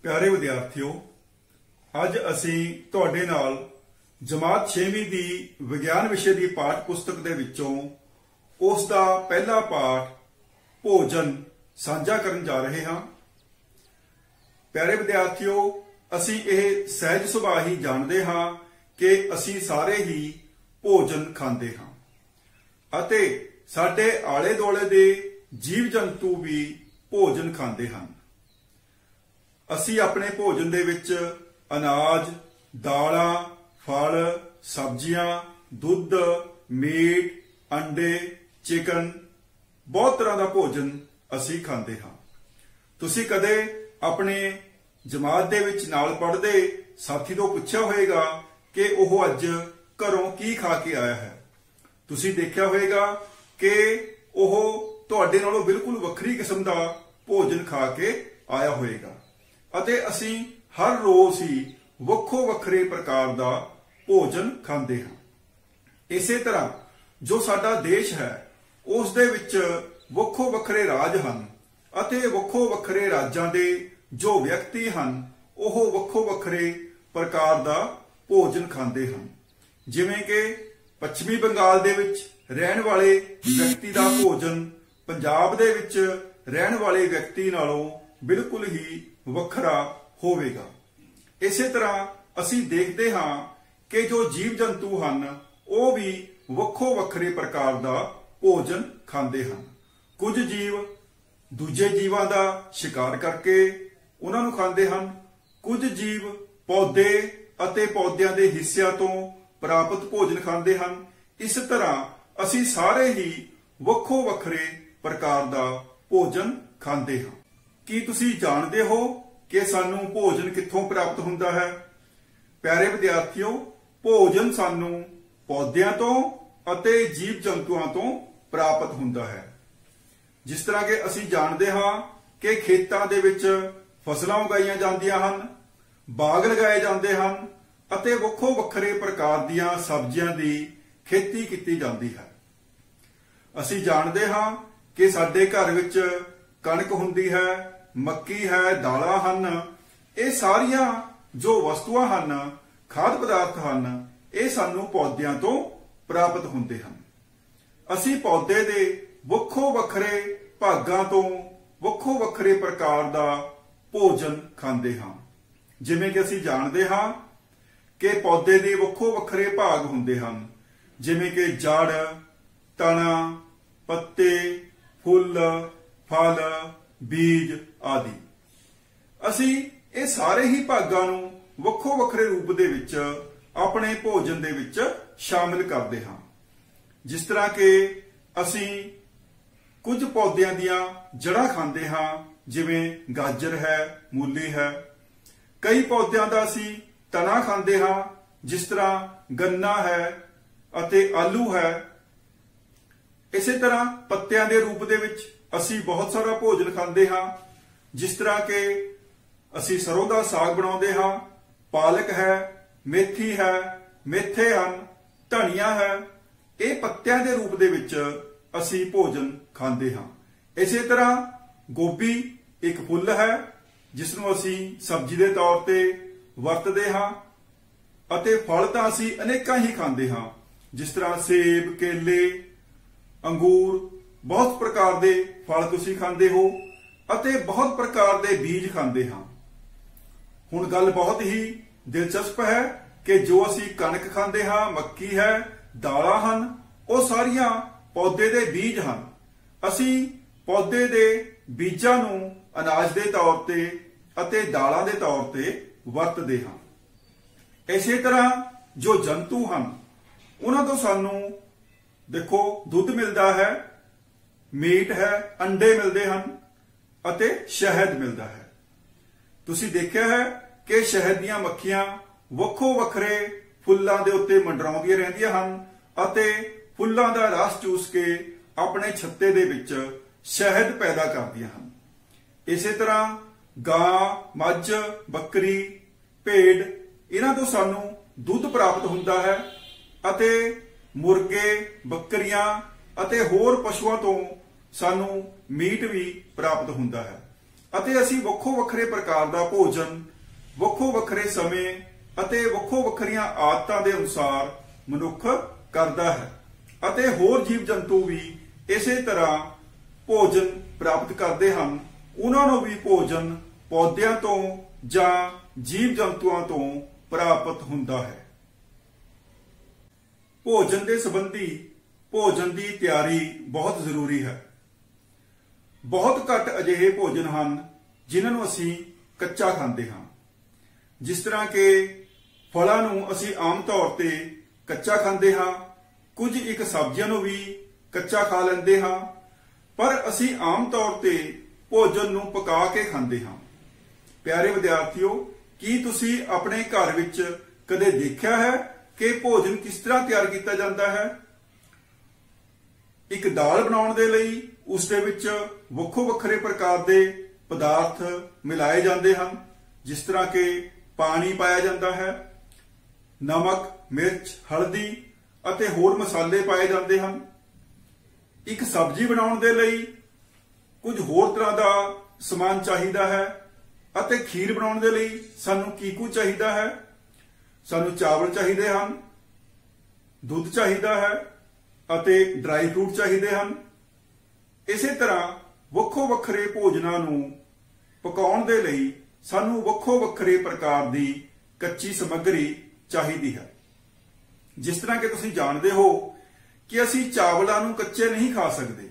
प्यारे विद्यार्थियों, अज असी तुहाडे नाल जमात 6वीं दी विज्ञान विषय की पाठ पुस्तक दे विचों उसका पहला पाठ भोजन साझा करन जा रहे हां। प्यारे विद्यार्थियों, असी यह सहज सुभाव ही जानते हां कि असी सारे ही भोजन खांदे हां अते साडे आले दुआले दे जीव जंतु भी भोजन खांदे हन। असी अपने भोजन दे विच अनाज, दालां, फल, सब्जियां, दुध, मीट, अंडे, चिकन बहुत तरह का भोजन असी खांदे हां। तुसी कदे अपने जमात दे विच नाल पढ़दे साथी तो पुछया होएगा कि ओह अज घरों की खा के आया है। तुसी देखिया होएगा कि ओह तुहाडे नालों बिल्कुल वखरी किस्म का भोजन खा के आया होएगा अते असी हर रोज ही वक्खो वखरे प्रकार का भोजन खांदे हां। इसे तरह जो साडा देश है उस दे विच वक्खो वखरे राज हन अते वक्खो वखरे राज्यां दे जो व्यक्ति हन ओह वक्खो वखरे प्रकार का भोजन खांदे हन। जिवें कि पश्चिमी बंगाल दे विच रहण वाले व्यक्ति का भोजन पंजाब दे विच रहण वाले व्यक्ति नालों बिल्कुल ही वखरा होवेगा। इसे तरह असी देखते हाँ कि जो जीव जंतु हन वो भी वक्खो वखरे प्रकार का भोजन खांदे हन। कुछ जीव दूजे जीवां दा शिकार करके उन्हां नूं खांदे हन। कुछ जीव पौधे अते पौधियां दे हिस्सियां तो प्राप्त भोजन खांदे हन। इस तरह असी सारे ही वक्खो वखरे प्रकार का भोजन खांदे हां। की तुसी जानते हो कि सानू भोजन कित्थों प्राप्त हुंदा है? प्यारे विद्यार्थियों, भोजन सानू पौधियां तो अते जीव जंतुआं तो प्राप्त हुंदा है। जिस तरह के असी जानते हाँ कि खेतां दे विच फसलां उगाईयां जांदियां हन, बाग लगाए जांदे हन अते वक्खो वखरे प्रकार दीयां सब्जियां दी खेती कीती जांदी है। असी जानते हाँ कि साडे घर विच कणक हुंदी है, मक्की है, दालां हन। ये सारियां जो वस्तुआं हन, खाद पदार्थ हन, ये सानू पौधियां तो प्राप्त हुंदे हन। असी पौधे दे वक्खो वखरे भागां तो वक्खो वखरे प्रकार का भोजन खांदे हां। जिवें कि असी जानते हाँ कि पौधे दे वक्खो वखरे भाग हुंदे हन, जिवें कि जड़, तना, पत्ते, फुल, फल, बीज आदि। असी ये सारे ही भागां नूं वक्खो वखरे रूप दे विच अपने भोजन दे विच शामिल करदे हां। जिस तरह के असी कुछ पौधियां दियां जड़ां खांदे हां, जिवें गाजर है, मूली है। कई पौधियां दा असी तना खांदे हां, जिस तरह गन्ना है अते आलू है। इसे तरह पत्तियां दे रूप दे विच असी बहुत सारा भोजन खांदे हां, जिस तरह के असी सरों दा साग बनाउंदे हां, पालक है, मेथी है, मेथे हन, धनिया है। ये पत्तियां दे रूप दे विच असी भोजन खांदे हां। इसे तरह गोभी एक फुल है जिसनूं असी सब्जी दे तौर ते वरतदे हां अते फल तां असी अनेकां ही खांदे हां, जिस तरह सेब, केले, अंगूर, बहुत प्रकार के फल तुसी खांदे हो अते बहुत प्रकार के बीज खांदे हां। हुण गल बहुत ही दिलचस्प है कि जो असी कणक खांदे हां, मक्की है, दालां हन, वो सारियां पौधे दे बीज हन। असी पौधे दे बीजां नूं अनाज दे तौर ते अते दालां दे तौर ते वरतदे हां। इसे तरह जो जंतु हन उन्हां तों सानू देखो दुध मिलता है, मीट है, अंडे मिलते हैं अते शहद मिलता है। तुसी देखिया है कि शहद दीयां मक्खियां वक्खो वखरे फुल्लां दे उत्ते मंडराउंदियां रहिंदियां हन अते फुल्लां दा रस चूस के अपने छत्ते दे विच शहद पैदा करदियां हन। इसे तरह गां, मੱਝ, बकरी, भेड़ इन्हां तों सानू दुध प्राप्त हुंदा है अते मुर्गे, बकरियां अते होर पशुआं तो सानू मीट भी प्राप्त हुंदा है। ਅਤੇ ਅਸੀਂ ਵੱਖੋ ਵੱਖਰੇ ਪ੍ਰਕਾਰ ਦਾ ਭੋਜਨ ਵੱਖੋ ਵੱਖਰੇ ਸਮੇਂ ਅਤੇ ਵੱਖੋ ਵੱਖਰੀਆਂ ਆਦਤਾਂ ਦੇ ਅਨੁਸਾਰ ਮਨੁੱਖ ਕਰਦਾ ਹੈ ਅਤੇ ਹੋਰ ਜੀਵ ਜੰਤੂ ਵੀ ਇਸੇ ਤਰ੍ਹਾਂ ਭੋਜਨ ਪ੍ਰਾਪਤ ਕਰਦੇ ਹਨ। ਉਹਨਾਂ ਨੂੰ ਵੀ ਭੋਜਨ ਪੌਦਿਆਂ ਤੋਂ ਜਾਂ ਜੀਵ ਜੰਤੂਆਂ ਤੋਂ ਪ੍ਰਾਪਤ ਹੁੰਦਾ ਹੈ। ਭੋਜਨ ਦੇ ਸੰਬੰਧੀ ਭੋਜਨ ਦੀ ਤਿਆਰੀ ਬਹੁਤ ਜ਼ਰੂਰੀ ਹੈ। ਬਹੁਤ ਘੱਟ ਅਜਿਹੇ ਭੋਜਨ ਹਨ ਜਿਨ੍ਹਾਂ ਨੂੰ ਅਸੀਂ ਕੱਚਾ ਖਾਂਦੇ ਹਾਂ। ਜਿਸ ਤਰ੍ਹਾਂ ਕਿ ਫਲਾਂ ਨੂੰ ਅਸੀਂ ਆਮ ਤੌਰ ਤੇ ਕੱਚਾ ਖਾਂਦੇ ਹਾਂ, ਕੁਝ ਇੱਕ ਸਬਜ਼ੀਆਂ ਨੂੰ ਵੀ ਕੱਚਾ ਖਾ ਲੈਂਦੇ ਹਾਂ, ਪਰ ਅਸੀਂ ਆਮ ਤੌਰ ਤੇ ਭੋਜਨ ਨੂੰ ਪਕਾ ਕੇ ਖਾਂਦੇ ਹਾਂ। ਪਿਆਰੇ ਵਿਦਿਆਰਥੀਓ, ਕੀ ਤੁਸੀਂ ਆਪਣੇ ਘਰ ਵਿੱਚ ਕਦੇ ਦੇਖਿਆ ਹੈ ਕਿ ਭੋਜਨ ਕਿਸ ਤਰ੍ਹਾਂ ਤਿਆਰ ਕੀਤਾ ਜਾਂਦਾ ਹੈ? ਇੱਕ ਦਾਲ ਬਣਾਉਣ ਦੇ ਲਈ ਉਸ ਦੇ ਵਿੱਚ ਵੱਖੋ ਵੱਖਰੇ ਪ੍ਰਕਾਰ ਦੇ ਪਦਾਰਥ ਮਿਲਾਏ ਜਾਂਦੇ ਹਨ, ਜਿਸ ਤਰ੍ਹਾਂ ਕਿ ਪਾਣੀ ਪਾਇਆ ਜਾਂਦਾ ਹੈ, ਨਮਕ, ਮਿਰਚ, ਹਲਦੀ ਅਤੇ ਹੋਰ ਮਸਾਲੇ ਪਾਏ ਜਾਂਦੇ ਹਨ। ਇੱਕ ਸਬਜ਼ੀ ਬਣਾਉਣ ਦੇ ਲਈ ਕੁਝ ਹੋਰ ਤਰ੍ਹਾਂ ਦਾ ਸਮਾਨ ਚਾਹੀਦਾ ਹੈ ਅਤੇ ਖੀਰ ਬਣਾਉਣ ਦੇ ਲਈ ਸਾਨੂੰ ਕੀ ਕੁਝ ਚਾਹੀਦਾ ਹੈ? ਸਾਨੂੰ ਚਾਵਲ ਚਾਹੀਦੇ ਹਨ, ਦੁੱਧ ਚਾਹੀਦਾ ਹੈ ਅਤੇ ਡਰਾਈ ਫਰੂਟ ਚਾਹੀਦੇ ਹਨ। ਇਸੇ ਤਰ੍ਹਾਂ ਵੱਖੋ ਵੱਖਰੇ ਭੋਜਨਾਂ ਨੂੰ ਪਕਾਉਣ ਦੇ ਲਈ ਸਾਨੂੰ ਵੱਖੋ ਵੱਖਰੇ ਪ੍ਰਕਾਰ ਦੀ ਕੱਚੀ ਸਮੱਗਰੀ ਚਾਹੀਦੀ ਹੈ। ਜਿਸ ਤਰ੍ਹਾਂ ਕਿ ਤੁਸੀਂ ਜਾਣਦੇ ਹੋ ਕਿ ਅਸੀਂ ਚਾਵਲਾਂ ਨੂੰ ਕੱਚੇ ਨਹੀਂ ਖਾ ਸਕਦੇ।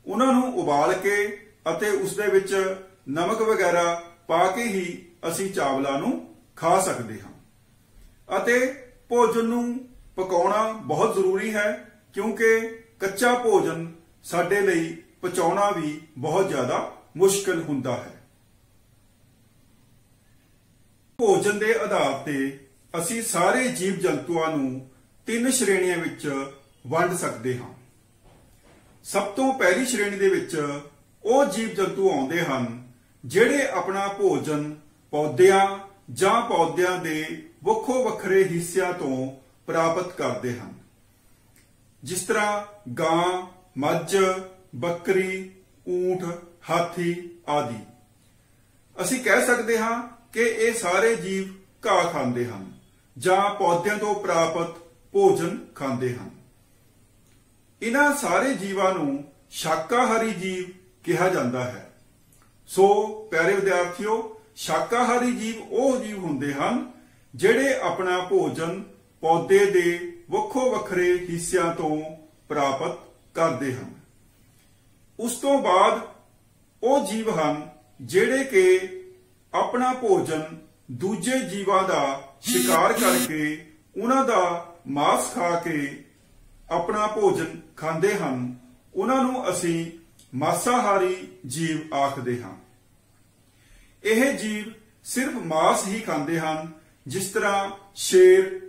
ਉਹਨਾਂ ਨੂੰ ਉਬਾਲ ਕੇ ਅਤੇ ਉਸ ਦੇ ਵਿੱਚ ਨਮਕ ਵਗੈਰਾ ਪਾ ਕੇ ਹੀ ਅਸੀਂ ਚਾਵਲਾਂ ਨੂੰ ਖਾ ਸਕਦੇ ਹਾਂ। ਅਤੇ ਭੋਜਨ ਨੂੰ ਪਕਾਉਣਾ ਬਹੁਤ ਜ਼ਰੂਰੀ ਹੈ, ਕਿਉਂਕਿ ਕੱਚਾ ਭੋਜਨ ਸਾਡੇ ਲਈ ਪਚਾਉਣਾ ਵੀ ਬਹੁਤ ਜ਼ਿਆਦਾ ਮੁਸ਼ਕਲ ਹੁੰਦਾ ਹੈ। ਭੋਜਨ ਦੇ ਆਧਾਰ ਤੇ ਅਸੀਂ ਸਾਰੇ ਜੀਵ ਜੰਤੂਆਂ ਨੂੰ 3 ਸ਼੍ਰੇਣੀਆਂ ਵਿੱਚ ਵੰਡ ਸਕਦੇ ਹਾਂ। ਸਭ ਤੋਂ ਪਹਿਲੀ ਸ਼੍ਰੇਣੀ ਦੇ ਵਿੱਚ ਉਹ ਜੀਵ ਜੰਤੂ ਆਉਂਦੇ ਹਨ ਜਿਹੜੇ ਆਪਣਾ ਭੋਜਨ ਪੌਦਿਆਂ ਜਾਂ ਪੌਦਿਆਂ ਦੇ ਵੱਖੋ ਵੱਖਰੇ ਹਿੱਸਿਆਂ ਤੋਂ ਪ੍ਰਾਪਤ ਕਰਦੇ ਹਨ। ਜਿਸ ਤਰ੍ਹਾਂ ਗਾਂ, ਮੱਝ, ਬੱਕਰੀ, ਊਂਠ, ਹਾਥੀ ਆਦਿ। ਅਸੀਂ ਕਹਿ ਸਕਦੇ ਹਾਂ ਕਿ ਇਹ ਸਾਰੇ ਜੀਵ ਘਾਹ ਖਾਂਦੇ ਹਨ ਜਾਂ ਪੌਦਿਆਂ ਤੋਂ ਪ੍ਰਾਪਤ ਭੋਜਨ ਖਾਂਦੇ ਹਨ। ਇਹਨਾਂ ਸਾਰੇ ਜੀਵਾਂ ਨੂੰ ਸ਼ਾਕਾਹਾਰੀ ਜੀਵ ਕਿਹਾ ਜਾਂਦਾ ਹੈ। ਸੋ ਪਿਆਰੇ ਵਿਦਿਆਰਥੀਓ, ਸ਼ਾਕਾਹਾਰੀ ਜੀਵ ਉਹ ਜੀਵ ਹੁੰਦੇ ਹਨ ਜਿਹੜੇ ਆਪਣਾ ਭੋਜਨ ਪੌਦੇ ਦੇ ਵੱਖੋ ਵੱਖਰੇ ਹਿੱਸਿਆਂ ਤੋਂ ਪ੍ਰਾਪਤ ਕਰਦੇ ਹਨ। ਉਸ ਤੋਂ ਬਾਅਦ ਉਹ ਜੀਵ ਹਨ ਜਿਹੜੇ ਕਿ ਆਪਣਾ ਭੋਜਨ ਦੂਜੇ ਜੀਵਾਂ ਦਾ ਸ਼ਿਕਾਰ ਕਰਕੇ ਉਹਨਾਂ ਦਾ ਮਾंस ਖਾ ਕੇ ਆਪਣਾ ਭੋਜਨ ਖਾਂਦੇ ਹਨ। ਉਹਨਾਂ ਨੂੰ ਅਸੀਂ ਮਾਸਾਹਾਰੀ ਜੀਵ ਆਖਦੇ ਹਾਂ। ਇਹ ਜੀਵ ਸਿਰਫ ਮਾंस ਹੀ ਖਾਂਦੇ ਹਨ, ਜਿਸ ਤਰ੍ਹਾਂ ਸ਼ੇਰ,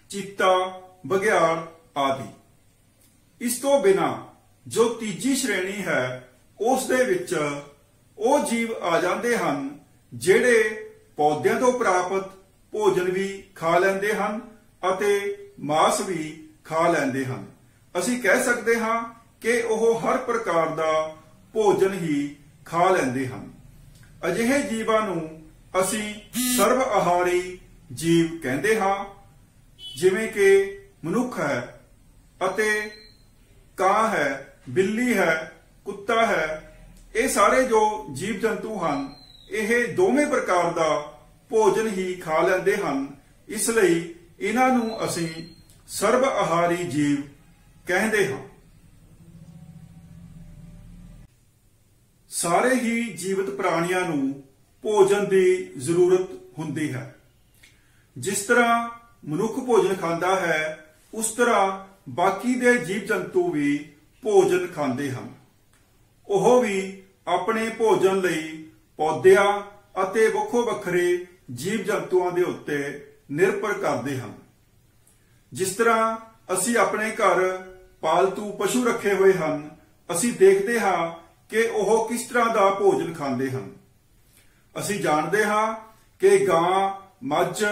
ਚੀਤਾ, ਬਘਿਆੜ ਆਦਿ। ਇਸ ਤੋਂ ਬਿਨਾਂ ਜੋ ਤੀਜੀ ਸ਼੍ਰੇਣੀ ਹੈ ਉਸ ਦੇ ਵਿੱਚ ਉਹ ਜੀਵ ਆ ਜਾਂਦੇ ਹਨ ਜਿਹੜੇ ਪੌਦਿਆਂ ਤੋਂ ਪ੍ਰਾਪਤ ਭੋਜਨ ਵੀ ਖਾ ਲੈਂਦੇ ਹਨ ਅਤੇ ਮਾंस ਵੀ ਖਾ ਲੈਂਦੇ ਹਨ। ਅਸੀਂ ਕਹਿ ਸਕਦੇ ਹਾਂ ਕਿ ਉਹ ਹਰ ਪ੍ਰਕਾਰ ਦਾ ਭੋਜਨ ਹੀ ਖਾ ਲੈਂਦੇ ਹਨ। ਅਜਿਹੇ ਜੀਵਾਂ ਨੂੰ ਅਸੀਂ ਸਰਵ ਆਹਾਰੀ ਜੀਵ ਕਹਿੰਦੇ ਹਾਂ, ਜਿਵੇਂ ਕਿ ਮਨੁੱਖ ਹੈ ਅਤੇ ਕਾਂ ਹੈ, ਬਿੱਲੀ ਹੈ, ਕੁੱਤਾ ਹੈ। ਇਹ ਸਾਰੇ ਜੋ ਜੀਵ ਜੰਤੂ ਹਨ ਇਹ ਦੋਵੇਂ ਪ੍ਰਕਾਰ ਦਾ ਭੋਜਨ ਹੀ ਖਾ ਲੈਂਦੇ ਹਨ। ਇਸ ਲਈ ਇਹਨਾਂ ਨੂੰ ਅਸੀਂ ਸਰਬ ਆਹਾਰੀ ਜੀਵ ਕਹਿੰਦੇ ਹਾਂ। ਸਾਰੇ ਹੀ ਜੀਵਤ ਪ੍ਰਾਣੀਆਂ ਨੂੰ ਭੋਜਨ ਦੀ ਜ਼ਰੂਰਤ ਹੁੰਦੀ ਹੈ। ਜਿਸ ਤਰ੍ਹਾਂ ਮਨੁੱਖ ਭੋਜਨ ਖਾਂਦਾ ਹੈ, ਉਸ ਤਰ੍ਹਾਂ ਬਾਕੀ ਦੇ ਜੀਵ ਜੰਤੂ ਵੀ ਭੋਜਨ ਖਾਂਦੇ ਹਨ। ਉਹ ਵੀ ਆਪਣੇ ਭੋਜਨ ਲਈ ਪੌਦਿਆਂ ਅਤੇ ਵੱਖੋ ਵੱਖਰੇ ਜੀਵ ਜੰਤੂਆਂ ਦੇ ਉੱਤੇ ਨਿਰਭਰ ਕਰਦੇ ਹਨ। ਜਿਸ ਤਰ੍ਹਾਂ ਅਸੀਂ ਆਪਣੇ ਘਰ ਪਾਲਤੂ ਪਸ਼ੂ ਰੱਖੇ ਹੋਏ ਹਨ, ਅਸੀਂ ਦੇਖਦੇ ਹਾਂ ਕਿ ਉਹ ਕਿਸ ਤਰ੍ਹਾਂ ਦਾ ਭੋਜਨ ਖਾਂਦੇ ਹਨ। ਅਸੀਂ ਜਾਣਦੇ ਹਾਂ ਕਿ ਗਾਂ, ਮੱਝ,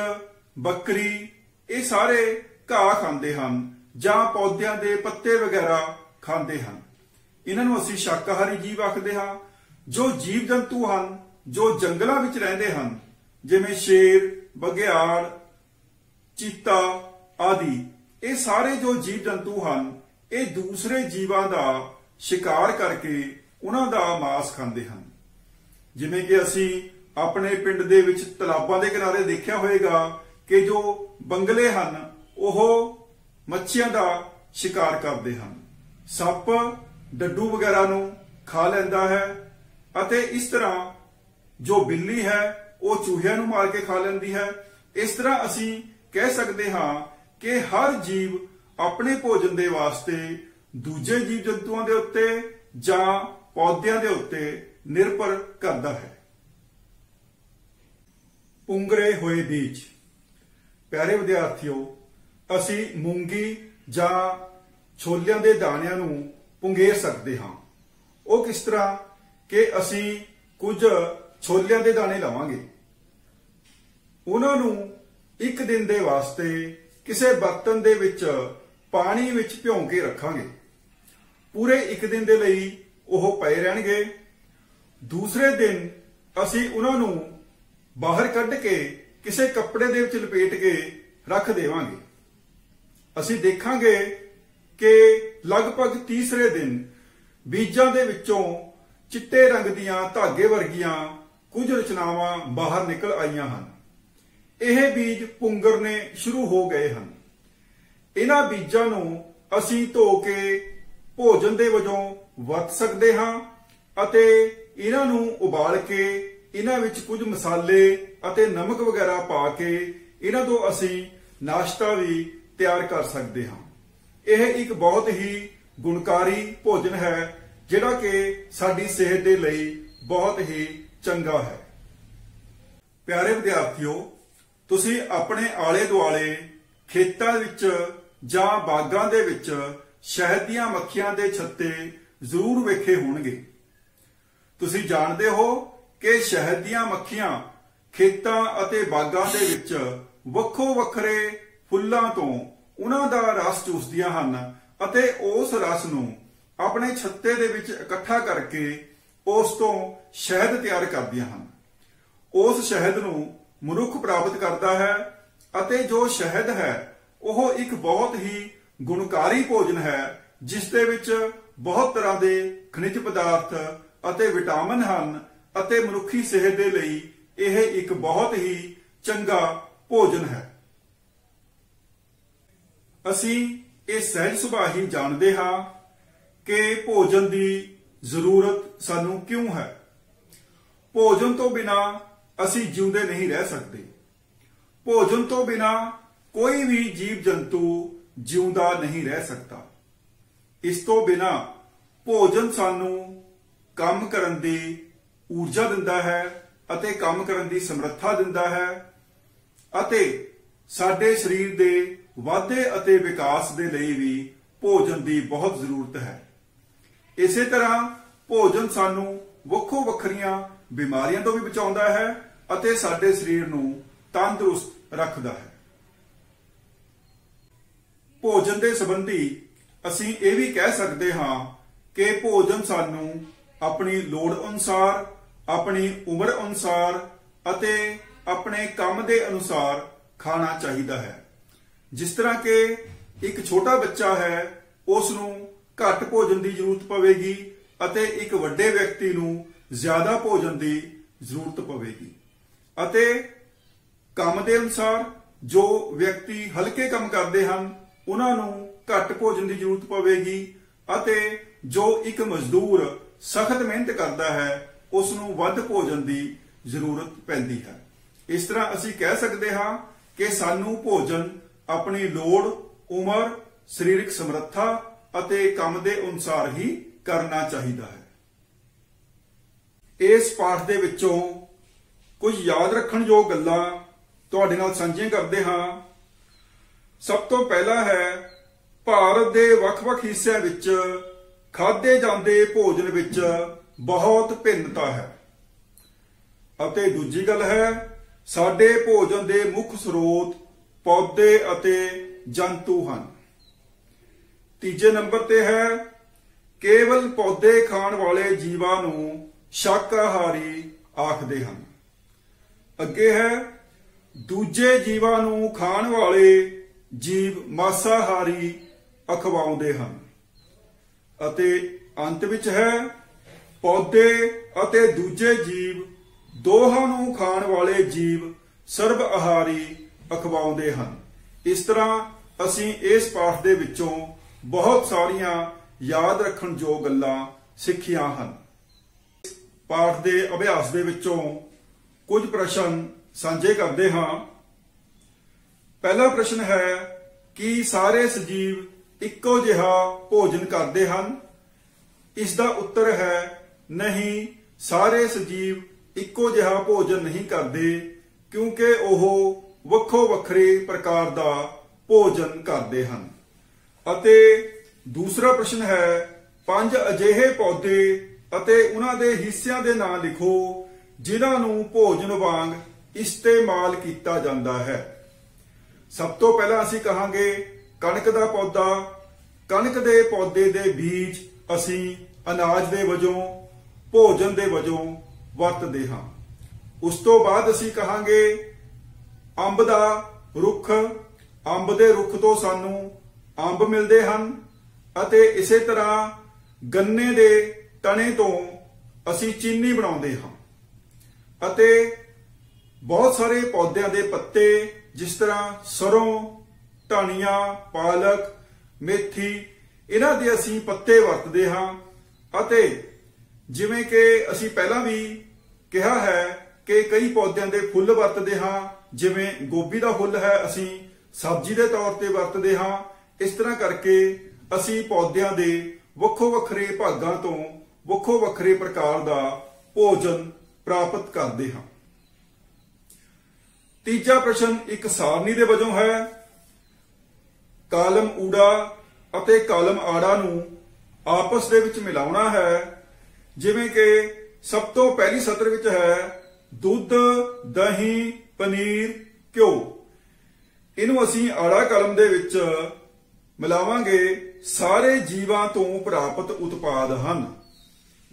ਬੱਕਰੀ ਇਹ ਸਾਰੇ ਘਾਹ ਖਾਂਦੇ ਹਨ ਜਾਂ ਪੌਦਿਆਂ ਦੇ ਪੱਤੇ ਵਗੈਰਾ ਖਾਂਦੇ ਹਨ। ਇਹਨਾਂ ਨੂੰ ਅਸੀਂ ਸ਼ਾਕਾਹਾਰੀ ਜੀਵ ਆਖਦੇ ਹਾਂ। ਜੋ ਜੀਵ ਜੰਤੂ ਹਨ ਜੋ ਜੰਗਲਾਂ ਵਿੱਚ ਰਹਿੰਦੇ ਹਨ, ਜਿਵੇਂ ਸ਼ੇਰ, ਬਘਿਆੜ, ਚੀਤਾ ਆਦि, ਇਹ ਸਾਰੇ ਜੋ ਜੀਵ ਜੰਤੂ ਹਨ, ਇਹ ਦੂਸਰੇ ਜੀਵਾਂ ਦਾ ਸ਼ਿਕਾਰ ਕਰਕੇ ਉਹਨਾਂ ਦਾ ਮਾਸ ਖਾਂਦੇ ਹਨ। ਜਿਵੇਂ ਕਿ ਅਸੀਂ ਆਪਣੇ ਪਿੰਡ ਦੇ ਵਿੱਚ ਤਲਾਬਾਂ ਦੇ ਕਿਨਾਰੇ ਦੇਖਿਆ ਹੋਵੇਗਾ ਕਿ ਜੋ ਬੰਗਲੇ ਹਨ ਉਹ ਮੱਛੀਆਂ ਦਾ ਸ਼ਿਕਾਰ ਕਰਦੇ ਹਨ। ਸੱਪ ਡੱਡੂ ਵਗੈਰਾ ਨੂੰ ਖਾ ਲੈਂਦਾ ਹੈ ਅਤੇ ਇਸ ਤਰ੍ਹਾਂ ਜੋ ਬਿੱਲੀ ਹੈ ਉਹ ਚੂਹਿਆਂ ਨੂੰ ਮਾਰ ਕੇ ਖਾ ਲੈਂਦੀ ਹੈ। ਇਸ ਤਰ੍ਹਾਂ ਅਸੀਂ ਕਹਿ ਸਕਦੇ ਹਾਂ ਕਿ ਹਰ ਜੀਵ ਆਪਣੇ ਭੋਜਨ ਦੇ ਵਾਸਤੇ ਦੂਜੇ ਜੀਵ ਜੰਤੂਆਂ ਦੇ ਉੱਤੇ ਜਾਂ ਪੌਦਿਆਂ ਦੇ ਉੱਤੇ ਨਿਰਭਰ ਕਰਦਾ ਹੈ। ਪੁੰਗਰੇ ਹੋਏ ਬੀਜ। ਪਿਆਰੇ ਵਿਦਿਆਰਥੀਓ, ਅਸੀਂ ਮੂੰਗੀ ਜਾਂ ਛੋਲਿਆਂ ਦੇ ਦਾਣਿਆਂ ਨੂੰ ਪੁੰਗੇਰ ਸਕਦੇ ਹਾਂ। ਉਹ ਕਿਸ ਤਰ੍ਹਾਂ ਕਿ ਅਸੀਂ ਕੁਝ ਛੋਲਿਆਂ ਦੇ ਦਾਣੇ ਲਵਾਂਗੇ, ਉਹਨਾਂ ਨੂੰ ਇੱਕ ਦਿਨ ਦੇ ਵਾਸਤੇ ਕਿਸੇ ਬਰਤਨ ਦੇ ਵਿੱਚ ਪਾਣੀ ਵਿੱਚ ਭਿਉਂ ਕੇ ਰੱਖਾਂਗੇ। ਪੂਰੇ ਇੱਕ ਦਿਨ ਦੇ ਲਈ ਉਹ ਪਏ ਰਹਿਣਗੇ। ਦੂਸਰੇ ਦਿਨ ਅਸੀਂ ਉਹਨਾਂ ਨੂੰ ਬਾਹਰ ਕੱਢ ਕੇ ਕਿਸੇ ਕੱਪੜੇ ਦੇ ਵਿੱਚ ਲਪੇਟ ਕੇ ਰੱਖ ਦੇਵਾਂਗੇ। ਅਸੀਂ ਦੇਖਾਂਗੇ ਕਿ ਲਗਭਗ ਤੀਸਰੇ ਦਿਨ ਬੀਜਾਂ ਦੇ ਵਿੱਚੋਂ ਚਿੱਟੇ ਰੰਗ ਦੀਆਂ ਧਾਗੇ ਵਰਗੀਆਂ ਕੁਝ ਰਚਨਾਵਾਂ ਬਾਹਰ ਨਿਕਲ ਆਈਆਂ ਹਨ। ਇਹ ਬੀਜ ਪੁੰਗਰਨੇ ਸ਼ੁਰੂ ਹੋ ਗਏ ਹਨ। ਇਹਨਾਂ ਬੀਜਾਂ ਨੂੰ ਅਸੀਂ ਧੋ ਕੇ ਭੋਜਨ ਦੇ ਵਜੋਂ ਵਰਤ ਸਕਦੇ ਹਾਂ ਅਤੇ ਇਹਨਾਂ ਨੂੰ ਉਬਾਲ ਕੇ ਇਹਨਾਂ ਵਿੱਚ ਕੁਝ ਮਸਾਲੇ ਅਤੇ ਨਮਕ ਵਗੈਰਾ ਪਾ ਕੇ ਇਹਨਾਂ ਤੋਂ ਅਸੀਂ ਨਾਸ਼ਤਾ ਵੀ ਤਿਆਰ ਕਰ ਸਕਦੇ ਹਾਂ। ਇਹ ਇੱਕ ਬਹੁਤ ਹੀ ਗੁਣਕਾਰੀ ਭੋਜਨ ਹੈ ਜਿਹੜਾ ਕਿ ਸਾਡੀ ਸਿਹਤ ਦੇ ਲਈ ਬਹੁਤ ਹੀ ਚੰਗਾ ਹੈ। ਪਿਆਰੇ ਵਿਦਿਆਰਥੀਓ, ਤੁਸੀਂ ਆਪਣੇ ਆਲੇ ਦੁਆਲੇ ਖੇਤਾਂ ਵਿੱਚ ਜਾਂ ਬਾਗਾਂ ਦੇ ਵਿੱਚ ਸ਼ਹਿਦ ਦੀਆਂ ਮੱਖੀਆਂ ਦੇ ਛੱਤੇ ਜ਼ਰੂਰ ਵੇਖੇ ਹੋਣਗੇ। ਤੁਸੀਂ ਜਾਣਦੇ ਹੋ ਕਿ ਸ਼ਹਿਦ ਦੀਆਂ ਮੱਖੀਆਂ ਖੇਤਾਂ ਅਤੇ ਬਾਗਾਂ ਦੇ ਵਿੱਚ ਵੱਖੋ ਵੱਖਰੇ ਫੁੱਲਾਂ ਤੋਂ ਉਹਨਾਂ ਦਾ ਰਸ ਚੂਸਦੀਆਂ ਹਨ ਅਤੇ ਉਸ ਰਸ ਨੂੰ ਆਪਣੇ ਛੱਤੇ ਦੇ ਵਿੱਚ ਇਕੱਠਾ ਕਰਕੇ ਉਸ ਤੋਂ ਸ਼ਹਿਦ ਤਿਆਰ ਕਰਦੀਆਂ ਹਨ। ਉਸ ਸ਼ਹਿਦ ਨੂੰ ਮਨੁੱਖ ਪ੍ਰਾਪਤ ਕਰਦਾ ਹੈ ਅਤੇ ਜੋ ਸ਼ਹਿਦ ਹੈ ਉਹ ਇੱਕ ਬਹੁਤ ਹੀ ਗੁਣਕਾਰੀ ਭੋਜਨ ਹੈ ਜਿਸ ਦੇ ਵਿੱਚ ਬਹੁਤ ਤਰ੍ਹਾਂ ਦੇ ਖਣਿਜ ਪਦਾਰਥ ਅਤੇ ਵਿਟਾਮਿਨ ਹਨ ਅਤੇ ਮਨੁੱਖੀ ਸਿਹਤ ਦੇ ਲਈ ਇਹ ਇੱਕ ਬਹੁਤ ਹੀ ਚੰਗਾ ਭੋਜਨ ਹੈ। ਅਸੀਂ ਇਹ ਸਹਿਜ ਸੁਭਾਅ ਹੀ ਜਾਣਦੇ ਹਾਂ ਕਿ ਭੋਜਨ ਦੀ ਜ਼ਰੂਰਤ ਸਾਨੂੰ ਕਿਉਂ ਹੈ। ਭੋਜਨ ਤੋਂ ਬਿਨਾਂ ਅਸੀਂ ਜਿਉਂਦੇ ਨਹੀਂ ਰਹਿ ਸਕਦੇ। ਭੋਜਨ ਤੋਂ ਬਿਨਾਂ ਕੋਈ ਵੀ ਜੀਵ ਜੰਤੂ ਜਿਉਂਦਾ ਨਹੀਂ ਰਹਿ ਸਕਦਾ। ਇਸ ਤੋਂ ਬਿਨਾਂ ਭੋਜਨ ਸਾਨੂੰ ਕੰਮ ਕਰਨ ਦੀ ਊਰਜਾ ਦਿੰਦਾ ਹੈ ਅਤੇ ਕੰਮ ਕਰਨ ਦੀ ਸਮਰੱਥਾ ਦਿੰਦਾ ਹੈ ਅਤੇ ਸਾਡੇ ਸਰੀਰ ਦੇ ਵਾਧੇ ਅਤੇ ਵਿਕਾਸ ਦੇ ਲਈ ਵੀ ਭੋਜਨ ਦੀ ਬਹੁਤ ਜ਼ਰੂਰਤ ਹੈ। ਇਸੇ ਤਰ੍ਹਾਂ ਭੋਜਨ ਸਾਨੂੰ ਵੱਖੋ ਵੱਖਰੀਆਂ ਬਿਮਾਰੀਆਂ ਤੋਂ ਵੀ ਬਚਾਉਂਦਾ ਹੈ ਅਤੇ ਸਾਡੇ ਸਰੀਰ ਨੂੰ ਤੰਦਰੁਸਤ ਰੱਖਦਾ ਹੈ। ਭੋਜਨ ਦੇ ਸੰਬੰਧੀ ਅਸੀਂ ਇਹ ਵੀ ਕਹਿ ਸਕਦੇ ਹਾਂ ਕਿ ਭੋਜਨ ਸਾਨੂੰ ਆਪਣੀ ਲੋੜ ਅਨੁਸਾਰ, ਆਪਣੀ ਉਮਰ ਅਨੁਸਾਰ ਅਤੇ ਆਪਣੇ ਕੰਮ ਦੇ ਅਨੁਸਾਰ ਖਾਣਾ ਚਾਹੀਦਾ ਹੈ। ਜਿਸ ਤਰ੍ਹਾਂ ਕਿ ਇੱਕ ਛੋਟਾ ਬੱਚਾ ਹੈ ਉਸ ਨੂੰ ਘੱਟ ਭੋਜਨ ਦੀ ਜ਼ਰੂਰਤ ਪਵੇਗੀ ਅਤੇ ਇੱਕ ਵੱਡੇ ਵਿਅਕਤੀ ਨੂੰ ਜ਼ਿਆਦਾ ਭੋਜਨ ਦੀ ਜ਼ਰੂਰਤ ਪਵੇਗੀ ਅਤੇ ਕੰਮ ਦੇ ਅਨੁਸਾਰ ਜੋ ਵਿਅਕਤੀ ਹਲਕੇ ਕੰਮ ਕਰਦੇ ਹਨ ਉਹਨਾਂ ਨੂੰ ਘੱਟ ਭੋਜਨ ਦੀ ਜ਼ਰੂਰਤ ਪਵੇਗੀ ਅਤੇ ਜੋ ਇੱਕ ਮਜ਼ਦੂਰ ਸਖਤ ਮਿਹਨਤ ਕਰਦਾ ਹੈ ਉਸ ਨੂੰ ਵੱਧ ਭੋਜਨ ਦੀ ਜ਼ਰੂਰਤ ਪੈਂਦੀ ਹੈ। ਇਸ ਤਰ੍ਹਾਂ ਅਸੀਂ ਕਹਿ ਸਕਦੇ ਹਾਂ ਕਿ ਸਾਨੂੰ ਭੋਜਨ ਆਪਣੀ ਲੋੜ, ਉਮਰ, ਸਰੀਰਕ ਸਮਰੱਥਾ ਅਤੇ ਕੰਮ ਦੇ ਅਨੁਸਾਰ ਹੀ ਕਰਨਾ ਚਾਹੀਦਾ ਹੈ। ਇਸ ਪਾਠ ਦੇ ਵਿੱਚੋਂ ਕੁਝ ਯਾਦ ਰੱਖਣਯੋਗ ਗੱਲਾਂ ਤੁਹਾਡੇ ਨਾਲ ਸਾਂਝੀਆਂ ਕਰਦੇ ਹਾਂ। ਸਭ ਤੋਂ ਪਹਿਲਾ ਹੈ, ਭਾਰਤ ਦੇ ਵੱਖ-ਵੱਖ ਹਿੱਸਿਆਂ ਵਿੱਚ ਖਾਧੇ ਜਾਂਦੇ ਭੋਜਨ ਵਿੱਚ ਬਹੁਤ ਭਿੰਨਤਾ ਹੈ ਅਤੇ ਦੂਜੀ ਗੱਲ ਹੈ, ਸਾਡੇ ਭੋਜਨ ਦੇ ਮੁੱਖ ਸਰੋਤ ਪੌਦੇ ਅਤੇ ਜੰਤੂ ਹਨ। ਤੀਜੇ ਨੰਬਰ ਤੇ ਹੈ, ਕੇਵਲ ਪੌਦੇ ਖਾਣ ਵਾਲੇ ਜੀਵਾਂ ਨੂੰ ਸ਼ਾਕਾਹਾਰੀ ਆਖਦੇ ਹਨ। ਅੱਗੇ ਹੈ ਦੂਜੇ ਜੀਵਾਂ ਨੂੰ ਖਾਣ ਵਾਲੇ ਜੀਵ ਮਾਸਾਹਾਰੀ ਅਖਵਾਉਂਦੇ ਹਨ। ਅਤੇ ਅੰਤ ਵਿੱਚ ਹੈ ਪੌਦੇ ਅਤੇ ਦੂਜੇ ਜੀਵ ਦੋਹਾਂ ਨੂੰ ਖਾਣ ਵਾਲੇ ਜੀਵ ਸਰਬ ਆਹਾਰੀ ਅਖਵਾਉਂਦੇ ਹਨ। ਇਸ ਤਰ੍ਹਾਂ ਅਸੀਂ ਇਸ ਪਾਠ ਦੇ ਵਿੱਚੋਂ ਬਹੁਤ ਸਾਰੀਆਂ ਯਾਦ ਰੱਖਣ ਯੋਗ ਗੱਲਾਂ ਸਿੱਖੀਆਂ ਹਨ। ਪਾਠ ਦੇ ਅਭਿਆਸ ਦੇ ਵਿੱਚੋਂ ਕੁਝ ਪ੍ਰਸ਼ਨ ਸਾਂਝੇ ਕਰਦੇ ਹਾਂ। ਪਹਿਲਾ ਪ੍ਰਸ਼ਨ ਹੈ ਕਿ ਸਾਰੇ ਸਜੀਵ ਇੱਕੋ ਜਿਹਾ ਭੋਜਨ ਕਰਦੇ ਹਨ। ਇਸ ਦਾ ਉੱਤਰ ਹੈ ਨਹੀਂ, ਸਾਰੇ ਸਜੀਵ ਇੱਕੋ ਜਿਹਾ ਭੋਜਨ ਨਹੀਂ ਕਰਦੇ, ਕਿਉਂਕਿ ਉਹ ਵੱਖੋ ਵੱਖਰੇ ਪ੍ਰਕਾਰ ਦਾ ਭੋਜਨ ਕਰਦੇ ਹਨ। ਅਤੇ ਦੂਸਰਾ ਪ੍ਰਸ਼ਨ ਹੈ 5 ਅਜਿਹੇ ਪੌਦੇ ਅਤੇ ਉਹਨਾਂ ਦੇ ਹਿੱਸਿਆਂ ਦੇ ਨਾਂ ਲਿਖੋ ਜਿਨ੍ਹਾਂ ਨੂੰ ਭੋਜਨ ਵਾਂਗ ਇਸਤੇਮਾਲ ਕੀਤਾ ਜਾਂਦਾ ਹੈ। ਸਭ ਤੋਂ ਪਹਿਲਾਂ ਅਸੀਂ ਕਹਾਂਗੇ ਕਣਕ ਦਾ ਪੌਦਾ। ਕਣਕ ਦੇ ਪੌਦੇ ਦੇ ਬੀਜ ਅਸੀਂ ਅਨਾਜ ਦੇ ਵਜੋਂ, ਭੋਜਨ ਦੇ ਵਜੋਂ ਵਰਤਦੇ ਹਾਂ। ਉਸ ਤੋਂ ਬਾਅਦ ਅਸੀਂ ਕਹਾਂਗੇ ਅੰਬ ਦਾ ਰੁੱਖ। ਅੰਬ ਦੇ ਰੁੱਖ ਤੋਂ ਸਾਨੂੰ ਅੰਬ ਮਿਲਦੇ ਹਨ। ਅਤੇ ਇਸੇ ਤਰ੍ਹਾਂ ਗੰਨੇ ਦੇ ਤਣੇ ਤੋਂ ਅਸੀਂ ਚੀਨੀ ਬਣਾਉਂਦੇ ਹਾਂ। ਅਤੇ ਬਹੁਤ ਸਾਰੇ ਪੌਦਿਆਂ ਦੇ ਪੱਤੇ, ਜਿਸ ਤਰ੍ਹਾਂ ਸਰੋਂ, ਧਨੀਆ, ਪਾਲਕ, ਮੇਥੀ, ਇਹਨਾਂ ਦੇ ਅਸੀਂ ਪੱਤੇ ਵਰਤਦੇ ਹਾਂ। ਅਤੇ ਜਿਵੇਂ ਕਿ ਅਸੀਂ ਪਹਿਲਾਂ ਵੀ ਕਿਹਾ ਹੈ ਕਿ ਕਈ ਪੌਦਿਆਂ ਦੇ ਫੁੱਲ ਵਰਤਦੇ ਹਾਂ। ਜਿਵੇਂ ਗੋਭੀ ਦਾ ਫੁੱਲ ਹੈ, ਅਸੀਂ ਸਬਜ਼ੀ ਦੇ ਤੌਰ ਤੇ ਵਰਤਦੇ ਹਾਂ। ਇਸ ਤਰ੍ਹਾਂ ਕਰਕੇ ਅਸੀਂ ਪੌਦਿਆਂ ਦੇ ਵੱਖੋ ਵੱਖਰੇ ਭਾਗਾਂ ਤੋਂ ਵੱਖੋ ਵੱਖਰੇ ਪ੍ਰਕਾਰ ਦਾ ਭੋਜਨ ਪ੍ਰਾਪਤ ਕਰਦੇ ਹਾਂ। ਤੀਜਾ ਪ੍ਰਸ਼ਨ ਇੱਕ ਸਾਰਣੀ ਦੇ ਵਜੋਂ ਹੈ। ਕਾਲਮ ਊੜਾ ਅਤੇ ਕਾਲਮ ਆੜਾ ਨੂੰ ਆਪਸ ਦੇ ਵਿੱਚ ਮਿਲਾਉਣਾ ਹੈ। ਜਿਵੇਂ ਕਿ ਸਭ ਤੋਂ ਪਹਿਲੀ ਸਤਰ ਵਿੱਚ ਹੈ ਦੁੱਧ, ਦਹੀਂ, ਪਨੀਰ, ਘਿਓ। ਇਹਨੂੰ ਅਸੀਂ ਆੜਾ ਕਲਮ ਦੇ ਵਿੱਚ ਮਿਲਾਵਾਂਗੇ। ਸਾਰੇ ਜੀਵਾਂ ਤੋਂ ਪ੍ਰਾਪਤ ਉਤਪਾਦ ਹਨ।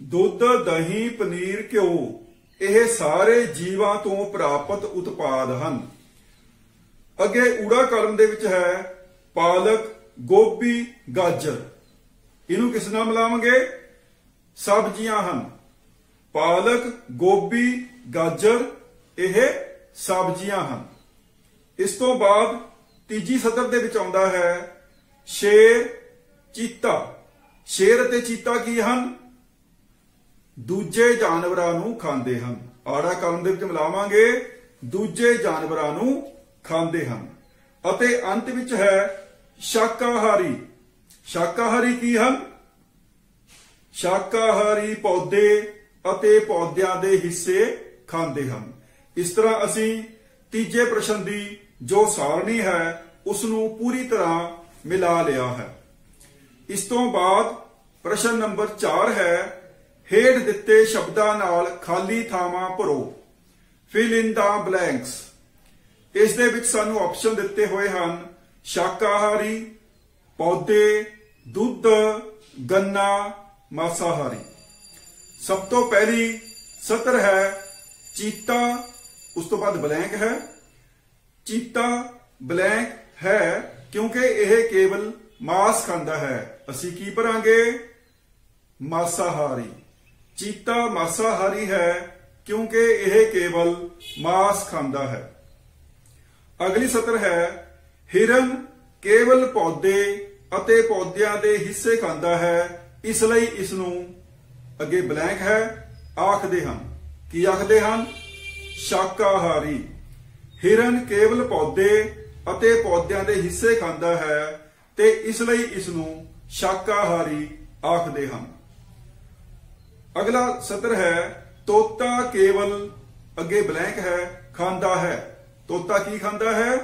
ਦੁੱਧ, ਦਹੀਂ, ਪਨੀਰ, ਘਿਓ ਇਹ ਸਾਰੇ ਜੀਵਾਂ ਤੋਂ ਪ੍ਰਾਪਤ ਉਤਪਾਦ ਹਨ। ਅੱਗੇ ਊੜਾ ਕਲਮ ਦੇ ਵਿੱਚ ਹੈ ਪਾਲਕ, ਗੋਭੀ, ਗਾਜਰ। ਇਹਨੂੰ ਕਿਸ ਨਾਲ ਮਿਲਾਵਾਂਗੇ? ਸਬਜ਼ੀਆਂ ਹਨ। ਪਾਲਕ, ਗੋਭੀ, ਗਾਜਰ ਇਹ ਸਬਜ਼ੀਆਂ ਹਨ। ਇਸ ਤੋਂ ਬਾਅਦ ਤੀਜੀ ਸਤਰ ਦੇ ਵਿੱਚ ਆਉਂਦਾ ਹੈ ਸ਼ੇਰ, ਚੀਤਾ। ਸ਼ੇਰ ਅਤੇ ਚੀਤਾ ਕੀ ਹਨ? ਦੂਜੇ ਜਾਨਵਰਾਂ ਨੂੰ ਖਾਂਦੇ ਹਨ। ਆੜਾ ਕਲਮ ਦੇ ਵਿੱਚ ਮਿਲਾਵਾਂਗੇ ਦੂਜੇ ਜਾਨਵਰਾਂ ਨੂੰ ਖਾਂਦੇ ਹਨ। ਅਤੇ ਅੰਤ ਵਿੱਚ ਹੈ ਸ਼ਾਕਾਹਾਰੀ। ਸ਼ਾਕਾਹਾਰੀ ਕੀ ਹਨ? ਸ਼ਾਕਾਹਾਰੀ ਪੌਦੇ ਅਤੇ ਪੌਦਿਆਂ ਦੇ ਹਿੱਸੇ ਖਾਂਦੇ ਹਨ। ਇਸ ਤਰ੍ਹਾਂ ਅਸੀਂ ਤੀਜੇ ਪ੍ਰਸ਼ਨ ਦੀ ਜੋ ਸਾਰਣੀ ਹੈ ਉਸ ਨੂੰ ਪੂਰੀ ਤਰ੍ਹਾਂ ਮਿਲਾ ਲਿਆ ਹੈ। ਇਸ ਤੋਂ ਬਾਅਦ ਪ੍ਰਸ਼ਨ ਨੰਬਰ 4 ਹੈ ਹੇਠ ਦਿੱਤੇ ਸ਼ਬਦਾਂ ਨਾਲ ਖਾਲੀ ਥਾਵਾਂ ਭਰੋ। ਫਿਲ ਇਨ ਦਾ ਬਲੈਂਕਸ। ਇਸ ਦੇ ਵਿੱਚ ਸਾਨੂੰ ਆਪਸ਼ਨ ਦਿੱਤੇ ਹੋਏ ਹਨ ਸ਼ਾਕਾਹਾਰੀ, ਪੌਦੇ, ਦੁੱਧ, ਗੰਨਾ, ਮਾਸਾਹਾਰੀ। ਸਭ ਤੋਂ ਪਹਿਲੀ ਸਤਰ ਹੈ ਚੀਤਾ, ਉਸ ਤੋਂ ਬਾਅਦ ਬਲੈਂਕ ਹੈ। ਚੀਤਾ ਬਲੈਂਕ ਹੈ ਕਿਉਂਕਿ ਇਹ ਕੇਵਲ ਮਾਸ ਖਾਂਦਾ ਹੈ। ਅਸੀਂ ਕੀ ਭਰਾਂਗੇ? ਮਾਸਾਹਾਰੀ। ਚੀਤਾ ਮਾਸਾਹਾਰੀ ਹੈ ਕਿਉਂਕਿ ਇਹ ਕੇਵਲ ਮਾਸ ਖਾਂਦਾ ਹੈ। ਅਗਲੀ ਸਤਰ ਹੈ ਹਿਰਨ ਕੇਵਲ ਪੌਦੇ ਅਤੇ ਪੌਦਿਆਂ ਦੇ ਹਿੱਸੇ ਖਾਂਦਾ ਹੈ, ਇਸ ਲਈ ਇਸ ਨੂੰ ਅੱਗੇ ਬਲੈਂਕ ਹੈ ਆਖਦੇ ਹਨ। ਕੀ ਆਖਦੇ ਹਨ? ਸ਼ਾਕਾਹਾਰੀ। ਹਿਰਨ ਕੇਵਲ ਪੌਦੇ ਅਤੇ ਪੌਦਿਆਂ ਦੇ ਹਿੱਸੇ ਖਾਂਦਾ ਹੈ ਤੇ ਇਸ ਲਈ ਇਸ ਨੂੰ ਸ਼ਾਕਾਹਾਰੀ ਆਖਦੇ ਹਨ। ਅਗਲਾ ਸਤਰ ਹੈ ਤੋਤਾ ਕੇਵਲ, ਅੱਗੇ ਬਲੈਂਕ ਹੈ, ਖਾਂਦਾ ਹੈ। ਤੋਤਾ ਕੀ ਖਾਂਦਾ ਹੈ?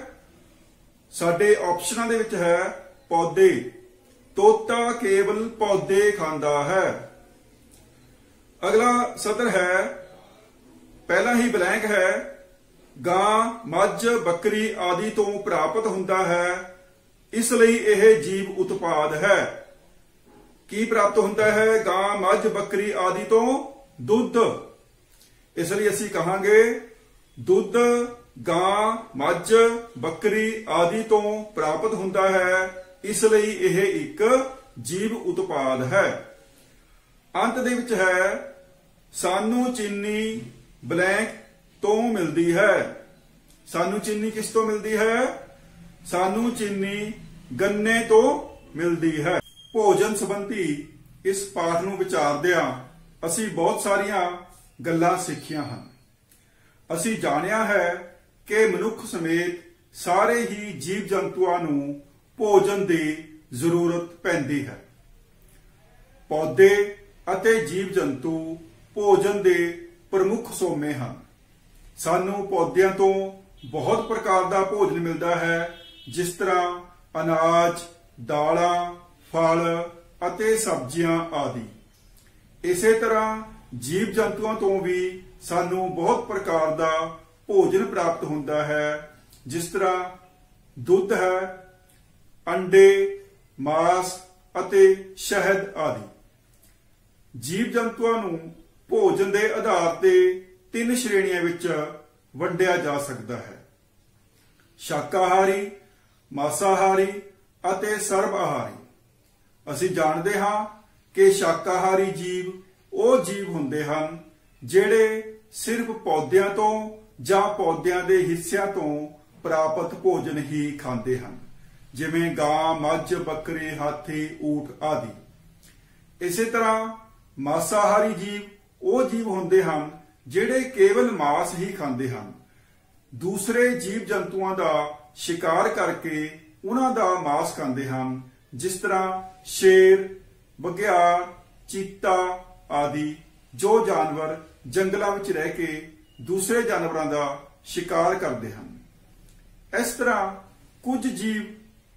ਸਾਡੇ ਆਪਸ਼ਨਾਂ ਦੇ ਵਿੱਚ ਹੈ ਪੌਦੇ। ਤੋਤਾ ਕੇਵਲ ਪੌਦੇ ਖਾਂਦਾ ਹੈ। ਅਗਲਾ ਸਤਰ ਹੈ ਪਹਿਲਾਂ ਹੀ ਬਲੈਂਕ ਹੈ ਗਾਂ, ਮੱਝ, ਬੱਕਰੀ ਆਦਿ ਤੋਂ ਪ੍ਰਾਪਤ ਹੁੰਦਾ ਹੈ, ਇਸ ਲਈ ਇਹ ਜੀਵ ਉਤਪਾਦ ਹੈ। ਕੀ ਪ੍ਰਾਪਤ ਹੁੰਦਾ ਹੈ? ਗਾਂ, ਮੱਝ, ਬੱਕਰੀ ਆਦਿ ਤੋਂ ਦੁੱਧ। ਇਸ ਲਈ ਅਸੀਂ ਕਹਾਂਗੇ ਦੁੱਧ ਗਾਂ, ਮੱਝ, ਬੱਕਰੀ ਆਦਿ ਤੋਂ ਪ੍ਰਾਪਤ ਹੁੰਦਾ ਹੈ, ਇਸ ਲਈ ਇਹ ਇੱਕ ਜੀਵ ਉਤਪਾਦ ਹੈ। ਅੰਤ ਦੇ ਵਿੱਚ ਹੈ ਸਾਨੂੰ ਚੀਨੀ ਬਲੈਂਕ ਤੋਂ ਮਿਲਦੀ ਹੈ। ਸਾਨੂੰ ਚੀਨੀ ਕਿਸ ਤੋਂ ਮਿਲਦੀ ਹੈ? ਸਾਨੂੰ ਚੀਨੀ ਗੰਨੇ ਤੋਂ ਮਿਲਦੀ ਹੈ। ਭੋਜਨ ਸੰਬੰਧੀ ਇਸ ਪਾਠ ਨੂੰ ਵਿਚਾਰਦਿਆਂ ਅਸੀਂ ਬਹੁਤ ਸਾਰੀਆਂ ਗੱਲਾਂ ਸਿੱਖੀਆਂ ਹਨ। ਅਸੀਂ ਜਾਣਿਆ ਹੈ ਕਿ ਮਨੁੱਖ ਸਮੇਤ ਸਾਰੇ ਹੀ ਜੀਵ ਜੰਤੂਆਂ ਨੂੰ ਭੋਜਨ ਦੀ ਜ਼ਰੂਰਤ ਪੈਂਦੀ ਹੈ। ਪੌਦੇ ਅਤੇ ਜੀਵ ਜੰਤੂ ਭੋਜਨ ਦੇ ਪ੍ਰਮੁੱਖ ਸੋਮੇ ਹਨ। ਸਾਨੂੰ ਪੌਦਿਆਂ ਤੋਂ ਬਹੁਤ ਪ੍ਰਕਾਰ ਦਾ ਭੋਜਨ ਮਿਲਦਾ ਹੈ, ਜਿਸ ਤਰ੍ਹਾਂ ਅਨਾਜ, ਦਾਲਾਂ, ਫਲ ਅਤੇ ਸਬਜ਼ੀਆਂ ਆਦਿ। ਇਸੇ ਤਰ੍ਹਾਂ ਜੀਵ ਜੰਤੂਆਂ ਤੋਂ ਵੀ ਸਾਨੂੰ ਬਹੁਤ ਪ੍ਰਕਾਰ ਦਾ ਭੋਜਨ ਪ੍ਰਾਪਤ ਹੁੰਦਾ ਹੈ, ਜਿਸ ਤਰ੍ਹਾਂ ਦੁੱਧ ਹੈ, ਅੰਡੇ, ਮਾਸ ਅਤੇ ਸ਼ਹਿਦ ਆਦਿ। ਜੀਵ ਜੰਤੂਆਂ ਨੂੰ ਭੋਜਨ ਦੇ ਆਧਾਰ ਤੇ 3 ਸ਼੍ਰੇਣੀਆਂ ਵਿੱਚ ਵੰਡਿਆ ਜਾ ਸਕਦਾ ਹੈ: ਸ਼ਾਕਾਹਾਰੀ, ਮਾਸਾਹਾਰੀ ਅਤੇ ਸਰਬ ਆਹਾਰੀ। ਅਸੀਂ ਜਾਣਦੇ ਹਾਂ ਕਿ ਸ਼ਾਕਾਹਾਰੀ ਜੀਵ ਉਹ ਜੀਵ ਹੁੰਦੇ ਹਨ ਜਿਹੜੇ ਸਿਰਫ ਪੌਦਿਆਂ ਤੋਂ ਜਾਂ ਪੌਦਿਆਂ ਦੇ ਹਿੱਸਿਆਂ ਤੋਂ ਪ੍ਰਾਪਤ ਭੋਜਨ ਹੀ ਖਾਂਦੇ ਹਨ, ਜਿਵੇਂ ਗਾਂ, ਮੱਝ, ਬੱਕਰੀ, ਹਾਥੀ, ਊਠ ਆਦਿ। ਇਸੇ ਤਰ੍ਹਾਂ ਮਾਸਾਹਾਰੀ ਜੀਵ ਉਹ ਜੀਵ ਹੁੰਦੇ ਹਨ ਜਿਹੜੇ ਕੇਵਲ ਮਾਸ ਹੀ ਖਾਂਦੇ ਹਨ। ਦੂਸਰੇ ਜੀਵ ਜੰਤੂਆਂ ਦਾ ਸ਼ਿਕਾਰ ਕਰਕੇ ਉਹਨਾਂ ਦਾ ਮਾਸ ਖਾਂਦੇ ਹਨ, ਜਿਸ ਤਰ੍ਹਾਂ ਸ਼ੇਰ, ਬਘਿਆੜ, ਚੀਤਾ ਆਦि, ਜੋ ਜਾਨਵਰ ਜੰਗਲਾਂ ਵਿੱਚ ਰਹਿ ਕੇ ਦੂਸਰੇ ਜਾਨਵਰਾਂ ਦਾ ਸ਼ਿਕਾਰ ਕਰਦੇ ਹਨ। ਇਸ ਤਰ੍ਹਾਂ ਕੁਝ ਜੀਵ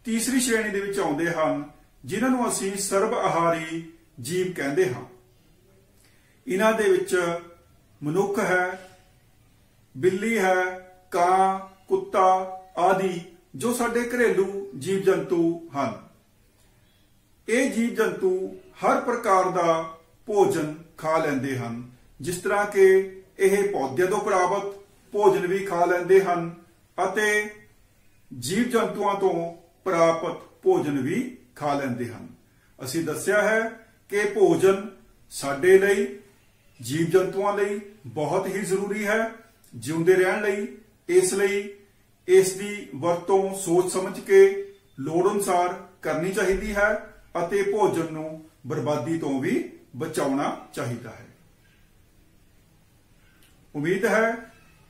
ਤੀਸਰੀ ਸ਼੍ਰੇਣੀ ਦੇ ਵਿੱਚ ਆਉਂਦੇ ਹਨ, ਜਿਨ੍ਹਾਂ ਨੂੰ ਅਸੀਂ ਸਰਬ ਆਹਾਰੀ ਜੀਵ ਕਹਿੰਦੇ ਹਾਂ। ਇਹਨਾਂ ਦੇ ਵਿੱਚ ਮਨੁੱਖ ਹੈ, ਬਿੱਲੀ ਹੈ, ਕਾਂ, ਕੁੱਤਾ ਆਦਿ, ਜੋ ਸਾਡੇ ਘਰੇਲੂ ਜੀਵ ਜੰਤੂ ਹਨ। ਇਹ ਜੀਵ ਜੰਤੂ ਹਰ ਪ੍ਰਕਾਰ ਦਾ ਭੋਜਨ ਖਾ ਲੈਂਦੇ ਹਨ, ਜਿਸ ਤਰ੍ਹਾਂ ਕਿ ਇਹ ਪੌਦਿਆਂ ਤੋਂ ਪ੍ਰਾਪਤ ਭੋਜਨ ਵੀ ਖਾ ਲੈਂਦੇ ਹਨ ਅਤੇ ਜੀਵ ਜੰਤੂਆਂ ਤੋਂ ਪ੍ਰਾਪਤ ਭੋਜਨ ਵੀ ਖਾ ਲੈਂਦੇ ਹਨ। ਅਸੀਂ ਦੱਸਿਆ ਹੈ ਕਿ ਭੋਜਨ ਸਾਡੇ ਲਈ, ਜੀਵ ਜੰਤੂਆਂ ਲਈ ਬਹੁਤ ਹੀ ਜ਼ਰੂਰੀ ਹੈ ਜਿਉਂਦੇ ਰਹਿਣ ਲਈ। ਇਸ ਲਈ ਇਸ ਦੀ ਵਰਤੋਂ ਸੋਚ ਸਮਝ ਕੇ ਲੋੜ ਅਨੁਸਾਰ ਕਰਨੀ ਚਾਹੀਦੀ ਹੈ ਅਤੇ ਭੋਜਨ ਨੂੰ ਬਰਬਾਦੀ ਤੋਂ ਵੀ ਬਚਾਉਣਾ ਚਾਹੀਦਾ ਹੈ। ਉਮੀਦ ਹੈ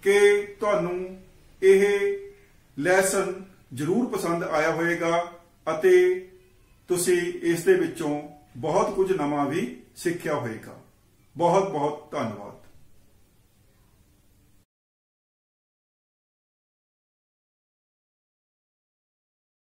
ਕਿ ਤੁਹਾਨੂੰ ਇਹ ਲੈਸਨ ਜ਼ਰੂਰ ਪਸੰਦ ਆਇਆ ਹੋਵੇਗਾ ਅਤੇ ਤੁਸੀਂ ਇਸ ਦੇ ਵਿੱਚੋਂ ਬਹੁਤ ਕੁਝ ਨਵਾਂ ਵੀ ਸਿੱਖਿਆ ਹੋਵੇਗਾ। ਬਹੁਤ ਬਹੁਤ ਧੰਨਵਾਦ।